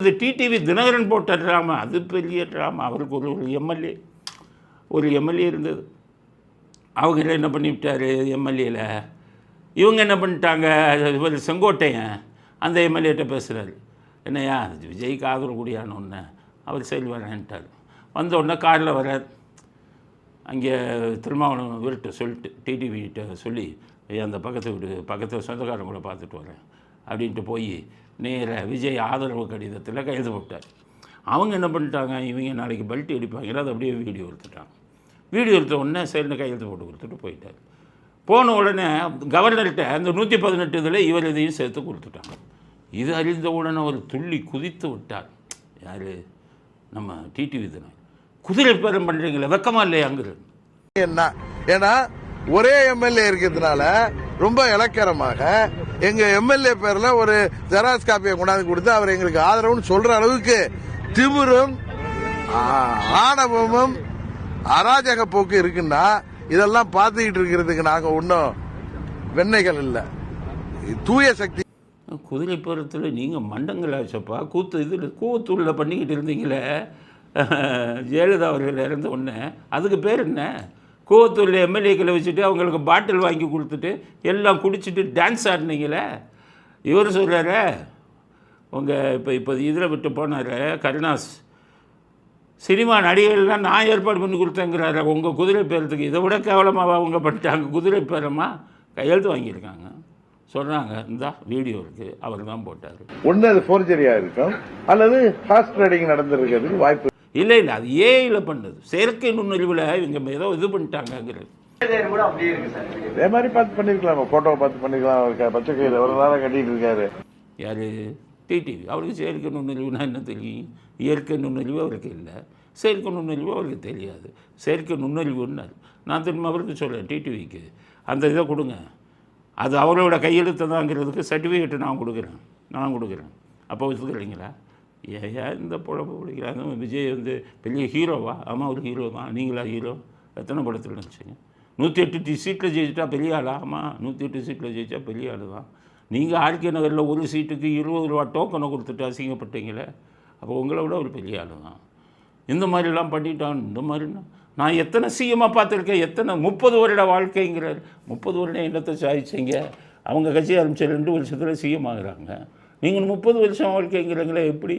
இது டிடிவி தினகரன் போட்ட ட்ராமா, அது பெரிய ட்ராமா. அவருக்கு ஒரு எம்எல்ஏ இருந்தது. அவங்க என்ன பண்ணிவிட்டார் எம்எல்ஏல, இவங்க என்ன பண்ணிட்டாங்க, இவர் செங்கோட்டையன் அந்த எம்எல்ஏட்ட பேசுகிறாரு, என்னையா விஜய்க்கு ஆதரவு கூடியான ஒன்று, அவர் செயல் வரேன்ட்டார். வந்த உடனே காரில் வர்றார், அங்கே திருமாவளவன் இவர்கிட்ட சொல்லிட்டு டிடிவிகிட்ட சொல்லி அந்த பக்கத்தில் சொந்தக்காரன் கூட பார்த்துட்டு வரேன் அப்படின்ட்டு போய் நேராக விஜய் ஆதரவு கடிதத்தில் கையெழுத்து போட்டார். அவங்க என்ன பண்ணிட்டாங்க, இவங்க நாளைக்கு பெல்ட் அடிப்பாங்க, அதை அப்படியே வீடியோ எடுத்துட்டாங்க. வீடியோ எடுத்த உடனே சரின்னு கையெழுத்து போட்டு கொடுத்துட்டு போயிட்டார். போன உடனே கவர்னர்கிட்ட அந்த 118 இதில் இவர் இதையும் சேர்த்து கொடுத்துட்டாங்க. இது அறிந்த உடனே அவர் துள்ளி குதித்து விட்டார். யார், நம்ம டிடிவி தினம். குதிரை பேரம் பண்ணுறீங்களே, வெக்கமா இல்லையாங்கிறது என்ன? ஏன்னா ஒரே எம்எல்ஏ இருக்கிறதுனால ரொம்ப இலக்கரமாக எங்க எம்எல்ஏ பேர்ல ஒரு ஜெராக்ஸ் காப்பியை கொண்டாந்து கொடுத்து அவர் எங்களுக்கு ஆதரவுன்னு சொல்ற அளவுக்கு திமிரும் ஆணவமும் அராஜக போக்கு இருக்குன்னா இதெல்லாம் பார்த்துக்கிட்டு இருக்கிறதுக்கு நாங்க ஒன்றும் வெண்ணைகள் இல்லை, தூய சக்தி. குதிரை பேரத்தில் நீங்கள் மண்டங்களாச்சப்பா, கூத்தூரில் பண்ணிக்கிட்டு இருந்தீங்களே ஜெயலலிதா அவர்கள் இறந்த உடனே, அதுக்கு பேர் என்ன? கூவத்தூரில் எம்எல்ஏக்களை வச்சுட்டு அவங்களுக்கு பாட்டில் வாங்கி கொடுத்துட்டு எல்லாம் குடிச்சிட்டு டான்ஸ் ஆடினீங்களே. இவர் சொல்கிறாரு, உங்கள் இப்போ இதில் விட்டு போனார் கருணாஸ், சினிமா நடிகர்கள்லாம் நான் ஏற்பாடு பண்ணி கொடுத்தேங்கிறாரு உங்கள் குதிரை பேரத்துக்கு. இதை விட கேவலமாக அவங்க பண்ணிட்டாங்க. குதிரை பேரமாக கையெழுத்து வாங்கியிருக்காங்க சொல்கிறாங்க. இந்த வீடியோ இருக்குது, அவர் தான் போட்டார். ஒன்று அது ஃபோர்ஜரியாக இருக்கும், அல்லது ஹார்ஸ் ட்ரேடிங் நடந்திருக்கிறதுக்கு வாய்ப்பு இல்லை. அது ஏஐல பண்ணது, செயற்கை நுண்ணறிவில் இவங்க ஏதோ இது பண்ணிட்டாங்கிறது. இதே மாதிரி பார்த்து பண்ணிருக்கலாம், போட்டோவை பார்த்து பண்ணிருக்கலாம். பச்சை கையில் ஒரு நாளாக கட்டிட்டு இருக்காரு யார், டிடிவி. அவருக்கு செயற்கை நுண்ணறிவுனா என்ன தெரியும்? இயற்கை நுண்ணறிவு அவருக்கு இல்லை, செயற்கை நுண்ணறிவு அவருக்கு தெரியாது. செயற்கை நுண்ணறிவுன்னார். நான் திரும்ப அவருக்கு சொல்கிறேன், டிடிவிக்கு அந்த இதை கொடுங்க, அது அவரோட கையெழுத்து தாங்கிறதுக்கு சர்டிஃபிகேட்டு நான் கொடுக்குறேன். அப்போ ஒத்துக்கிறீங்களா? ஏன் இந்த பொழப்பு பிடிக்கிறாங்க? விஜய் பெரிய ஹீரோவா? ஆமாம், ஒரு ஹீரோ தான். நீங்களா ஹீரோ? எத்தனை படத்தில் நினச்சிங்க? 108 சீட்டில் ஜெயிச்சிட்டா பெரிய ஆளா? ஆமாம், 108 சீட்டில் ஜெயிச்சா பெரிய ஆள் தான். நீங்கள் ஆர்கே நகரில் ஒரு சீட்டுக்கு 20 ரூபா டோக்கனை கொடுத்துட்டு அசிங்கப்பட்டீங்களே, அப்போ உங்களை விட ஒரு பெரிய ஆள் தான். இந்த மாதிரிலாம் பண்ணிட்டான். இந்த மாதிரினா நான் எத்தனை சிஎம்மாக பார்த்துருக்கேன், எத்தனை 30 வருட வாழ்க்கைங்கிறார். 30 வருடம் என்னத்தை சாதிச்சிங்க? அவங்க கட்சி ஆரம்பித்த 2 வருஷத்தில் சிஎம் ஆகுறாங்க. நீங்கள் 30 வருஷம் வாழ்க்கைங்கிறீங்களே, எப்படி